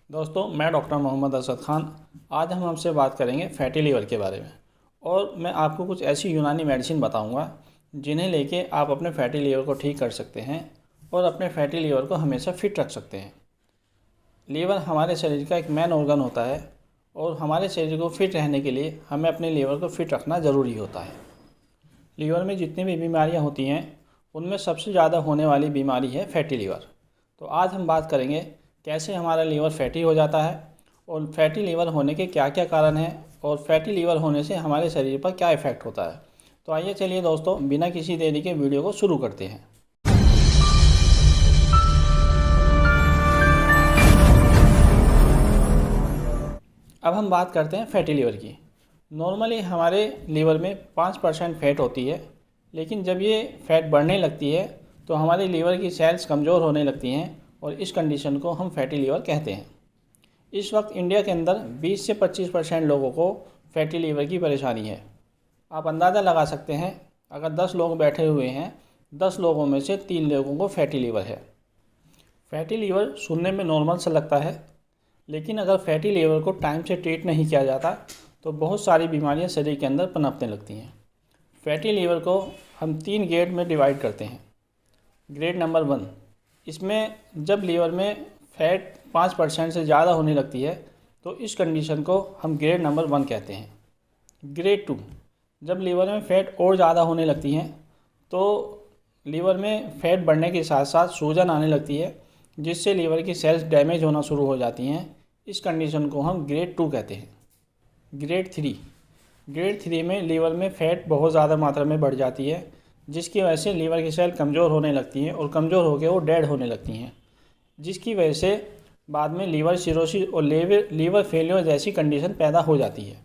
दोस्तों, मैं डॉक्टर मोहम्मद असद ख़ान। आज हम आपसे बात करेंगे फैटी लीवर के बारे में। और मैं आपको कुछ ऐसी यूनानी मेडिसिन बताऊंगा जिन्हें लेके आप अपने फैटी लीवर को ठीक कर सकते हैं और अपने फैटी लीवर को हमेशा फिट रख सकते हैं। लीवर हमारे शरीर का एक मेन ऑर्गन होता है और हमारे शरीर को फिट रहने के लिए हमें अपने लीवर को फिट रखना ज़रूरी होता है। लीवर में जितनी भी बीमारियाँ होती हैं उनमें सबसे ज़्यादा होने वाली बीमारी है फैटी लीवर। तो आज हम बात करेंगे कैसे हमारा लीवर फैटी हो जाता है और फैटी लीवर होने के क्या क्या कारण हैं और फैटी लीवर होने से हमारे शरीर पर क्या इफ़ेक्ट होता है। तो आइए चलिए दोस्तों, बिना किसी देरी के वीडियो को शुरू करते हैं। अब हम बात करते हैं फैटी लीवर की। नॉर्मली हमारे लीवर में 5% फैट होती है, लेकिन जब ये फैट बढ़ने लगती है तो हमारे लीवर की सेल्स कमज़ोर होने लगती हैं और इस कंडीशन को हम फैटी लीवर कहते हैं। इस वक्त इंडिया के अंदर 20 से 25% लोगों को फैटी लीवर की परेशानी है। आप अंदाज़ा लगा सकते हैं, अगर 10 लोग बैठे हुए हैं, 10 लोगों में से 3 लोगों को फैटी लीवर है। फैटी लीवर सुनने में नॉर्मल सा लगता है, लेकिन अगर फैटी लीवर को टाइम से ट्रीट नहीं किया जाता तो बहुत सारी बीमारियां शरीर के अंदर पनपने लगती हैं। फैटी लीवर को हम 3 ग्रेड में डिवाइड करते हैं। ग्रेड नंबर 1, इसमें जब लीवर में फैट 5% से ज़्यादा होने लगती है तो इस कंडीशन को हम ग्रेड नंबर 1 कहते हैं। ग्रेड 2, जब लीवर में फ़ैट और ज़्यादा होने लगती हैं तो लीवर में फ़ैट बढ़ने के साथ साथ सूजन आने लगती है, जिससे लीवर की सेल्स डैमेज होना शुरू हो जाती हैं। इस कंडीशन को हम ग्रेड 2 कहते हैं। ग्रेड 3 में लीवर में फ़ैट बहुत ज़्यादा मात्रा में बढ़ जाती है, जिसकी वजह से लीवर की सेल कमज़ोर होने लगती हैं और कमज़ोर होकर वो डेड होने लगती हैं, जिसकी वजह से बाद में लीवर सिरोसिस और लीवर फेलियर जैसी कंडीशन पैदा हो जाती है।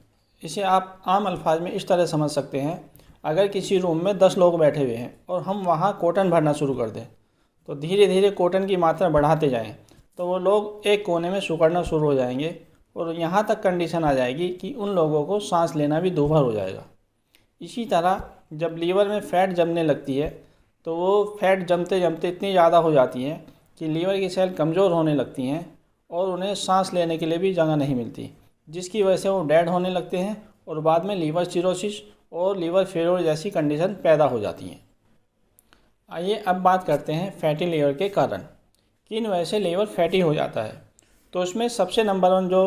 इसे आप आम अल्फाज में इस तरह समझ सकते हैं, अगर किसी रूम में 10 लोग बैठे हुए हैं और हम वहाँ कॉटन भरना शुरू कर दें तो धीरे धीरे कॉटन की मात्रा बढ़ाते जाएं तो वो लोग एक कोने में सिकुड़ना शुरू हो जाएंगे और यहाँ तक कंडीशन आ जाएगी कि उन लोगों को सांस लेना भी दूभर हो जाएगा। इसी तरह जब लीवर में फ़ैट जमने लगती है तो वो फ़ैट जमते जमते इतनी ज़्यादा हो जाती है कि लीवर की सेल कमज़ोर होने लगती हैं और उन्हें सांस लेने के लिए भी जगह नहीं मिलती, जिसकी वजह से वो डेड होने लगते हैं और बाद में लीवर सिरोसिस और लीवर फेलियर जैसी कंडीशन पैदा हो जाती हैं। आइए अब बात करते हैं फैटी लीवर के कारण, किन वजह से लीवर फैटी हो जाता है। तो इसमें सबसे नंबर 1 जो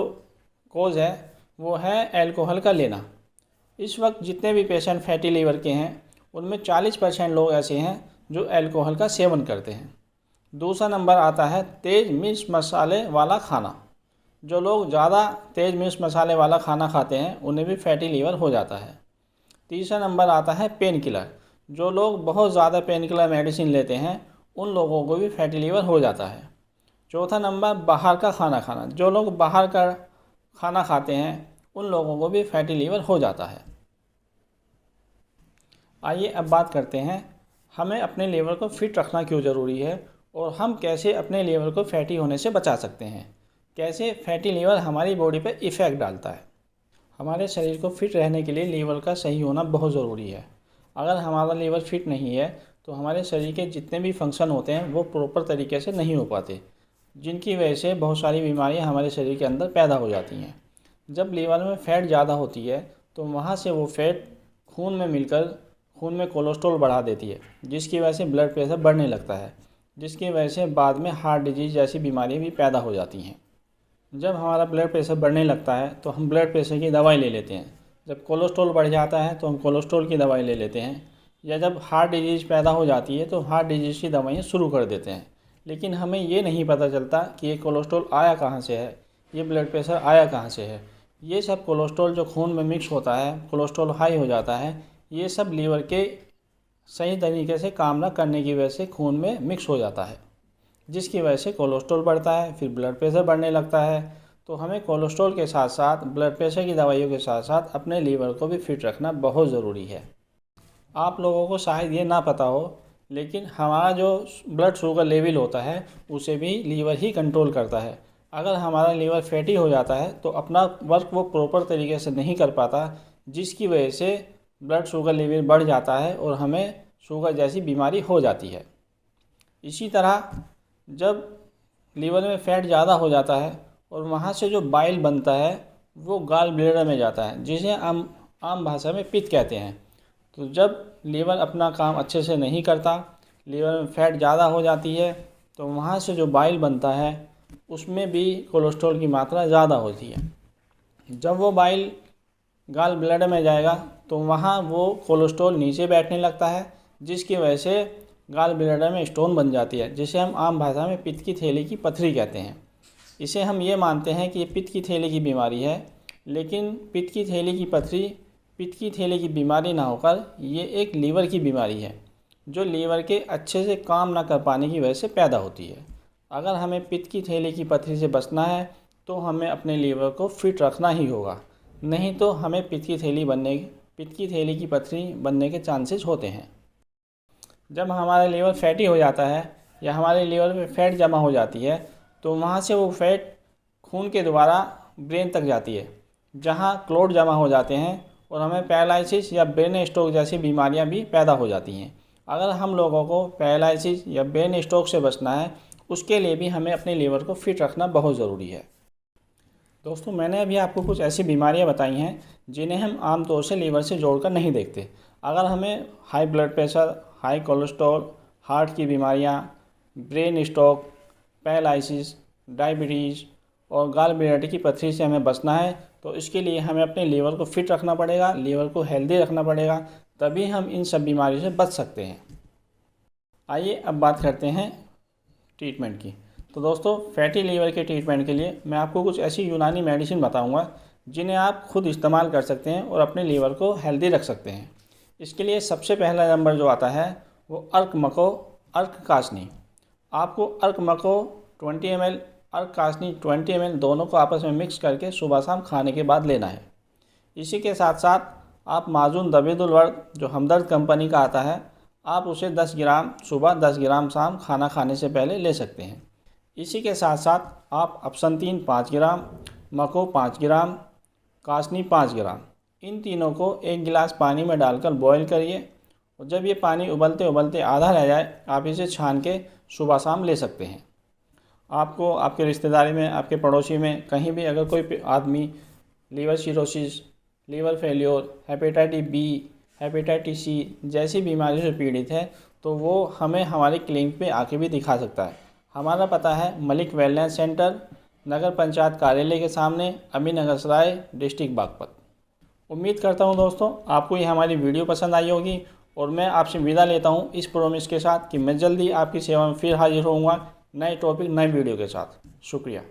कोज़ है वो है एल्कोहल का लेना। इस वक्त जितने भी पेशेंट फैटी लीवर के हैं उनमें 40% लोग ऐसे हैं जो एल्कोहल का सेवन करते हैं। दूसरा नंबर आता है तेज़ मिर्च मसाले वाला खाना। जो लोग ज़्यादा तेज़ मिर्च मसाले वाला खाना खाते हैं उन्हें भी फैटी लीवर हो जाता है। तीसरा नंबर आता है पेन किलर। जो लोग बहुत ज़्यादा पेन किलर मेडिसिन लेते हैं उन लोगों को भी फैटी लीवर हो जाता है। चौथा नंबर बाहर का खाना खाना। जो लोग बाहर का खाना खाते हैं उन लोगों को भी फैटी लीवर हो जाता है। आइए अब बात करते हैं हमें अपने लीवर को फिट रखना क्यों ज़रूरी है और हम कैसे अपने लीवर को फैटी होने से बचा सकते हैं। कैसे फैटी लीवर हमारी बॉडी पर इफ़ेक्ट डालता है। हमारे शरीर को फिट रहने के लिए लीवर का सही होना बहुत ज़रूरी है। अगर हमारा लीवर फिट नहीं है तो हमारे शरीर के जितने भी फंक्शन होते हैं वो प्रॉपर तरीके से नहीं हो पाते, जिनकी वजह से बहुत सारी बीमारियां हमारे शरीर के अंदर पैदा हो जाती हैं। जब लीवर में फ़ैट ज़्यादा होती है तो वहाँ से वो फ़ैट खून में मिलकर खून में कोलेस्ट्रॉल बढ़ा देती है, जिसकी वजह से ब्लड प्रेशर बढ़ने लगता है, जिसकी वजह से बाद में हार्ट डिजीज़ जैसी बीमारियाँ भी पैदा हो जाती हैं। जब हमारा ब्लड प्रेशर बढ़ने लगता है तो हम ब्लड प्रेशर की दवाई ले लेते हैं। जब कोलेस्ट्रॉल बढ़ जाता है तो हम कोलेस्ट्रॉल की दवाई ले लेते हैं, या जब हार्ट डिजीज़ पैदा हो जाती है तो हार्ट डिजीज़ की दवाइयाँ शुरू कर देते हैं। लेकिन हमें ये नहीं पता चलता कि ये कोलेस्ट्रॉल आया कहाँ से है, ये ब्लड प्रेशर आया कहाँ से है। ये सब कोलेस्ट्रॉल जो खून में मिक्स होता है, कोलेस्ट्रॉल हाई हो जाता है, ये सब लीवर के सही तरीके से काम न करने की वजह से खून में मिक्स हो जाता है, जिसकी वजह से कोलेस्ट्रॉल बढ़ता है, फिर ब्लड प्रेशर बढ़ने लगता है। तो हमें कोलेस्ट्रॉल के साथ साथ ब्लड प्रेशर की दवाइयों के साथ साथ अपने लीवर को भी फिट रखना बहुत ज़रूरी है। आप लोगों को शायद ये ना पता हो, लेकिन हमारा जो ब्लड शुगर लेवल होता है उसे भी लीवर ही कंट्रोल करता है। अगर हमारा लीवर फैटी हो जाता है तो अपना वर्क वो प्रॉपर तरीके से नहीं कर पाता, जिसकी वजह से ब्लड शुगर लेवल बढ़ जाता है और हमें शुगर जैसी बीमारी हो जाती है। इसी तरह जब लीवर में फ़ैट ज़्यादा हो जाता है और वहाँ से जो बाइल बनता है वो गाल ब्लैडर में जाता है, जिसे आम भाषा में पित्त कहते हैं। तो जब लीवर अपना काम अच्छे से नहीं करता, लीवर में फैट ज़्यादा हो जाती है, तो वहाँ से जो बाइल बनता है उसमें भी कोलेस्ट्रॉल की मात्रा ज़्यादा होती है। जब वो बाइल गाल ब्लैडर में जाएगा तो वहाँ वो कोलेस्ट्रॉल नीचे बैठने लगता है, जिसकी वजह से गाल ब्लैडर में स्टोन बन जाती है, जिसे हम आम भाषा में पित्त की थैली की पथरी कहते हैं। इसे हम ये मानते हैं कि ये पित्त की थैली की बीमारी है, लेकिन पित्त की थैली की पथरी पित्त की थैली की बीमारी ना होकर ये एक लीवर की बीमारी है, जो लीवर के अच्छे से काम ना कर पाने की वजह से पैदा होती है। अगर हमें पित्त की थैली की पथरी से बचना है तो हमें अपने लीवर को फिट रखना ही होगा, नहीं तो हमें पित्त की थैली की पथरी बनने के चांसेस होते हैं। जब हमारा लीवर फैटी हो जाता है या हमारे लीवर में फैट जमा हो जाती है, तो वहाँ से वो फैट खून के द्वारा ब्रेन तक जाती है, जहाँ क्लोट जमा हो जाते हैं और हमें पैरालिसिस या ब्रेन स्ट्रोक जैसी बीमारियाँ भी पैदा हो जाती हैं। अगर हम लोगों को पैरालिसिस या ब्रेन स्ट्रोक से बचना है, उसके लिए भी हमें अपने लीवर को फिट रखना बहुत ज़रूरी है। दोस्तों, मैंने अभी आपको कुछ ऐसी बीमारियां बताई हैं जिन्हें हम आमतौर से लीवर से जोड़कर नहीं देखते। अगर हमें high blood pressure, high cholesterol, heart की बीमारियां, ब्रेन स्ट्रोक, पैरालिसिस, डायबिटीज़ और गाल ब्लैडर की पथरी से हमें बचना है, तो इसके लिए हमें अपने लीवर को फिट रखना पड़ेगा, लीवर को हेल्दी रखना पड़ेगा, तभी हम इन सब बीमारियों से बच सकते हैं। आइए अब बात करते हैं ट्रीटमेंट की। तो दोस्तों, फैटी लीवर के ट्रीटमेंट के लिए मैं आपको कुछ ऐसी यूनानी मेडिसिन बताऊंगा जिन्हें आप खुद इस्तेमाल कर सकते हैं और अपने लीवर को हेल्दी रख सकते हैं। इसके लिए सबसे पहला नंबर जो आता है वो अर्क कासनी। आपको अर्क मको 20 ml, अर्क कासनी 20 ml दोनों को आपस में मिक्स करके सुबह शाम खाने के बाद लेना है। इसी के साथ साथ आप माजून दबीदुल वर्द जो हमदर्द कंपनी का आता है, आप उसे 10 ग्राम सुबह 10 ग्राम शाम खाना खाने से पहले ले सकते हैं। इसी के साथ साथ आप अपसंतीन 5 ग्राम, मको 5 ग्राम, कासनी 5 ग्राम, इन तीनों को 1 गिलास पानी में डालकर बॉईल करिए और जब ये पानी उबलते उबलते आधा रह जाए, आप इसे छान के सुबह शाम ले सकते हैं। आपको आपके रिश्तेदारी में, आपके पड़ोसी में कहीं भी अगर कोई आदमी liver cirrhosis, liver failure, hepatitis B, hepatitis C जैसी बीमारियों से पीड़ित है, तो वो हमें हमारी क्लिनिक पे आके भी दिखा सकता है। हमारा पता है मलिक वेलनेस सेंटर, नगर पंचायत कार्यालय के सामने, अमीनगर सराय, डिस्ट्रिक्ट बागपत। उम्मीद करता हूँ दोस्तों आपको ये हमारी वीडियो पसंद आई होगी और मैं आपसे विदा लेता हूँ इस प्रॉमिस के साथ कि मैं जल्दी आपकी सेवा में फिर हाजिर होऊंगा नए टॉपिक, नए वीडियो के साथ। शुक्रिया।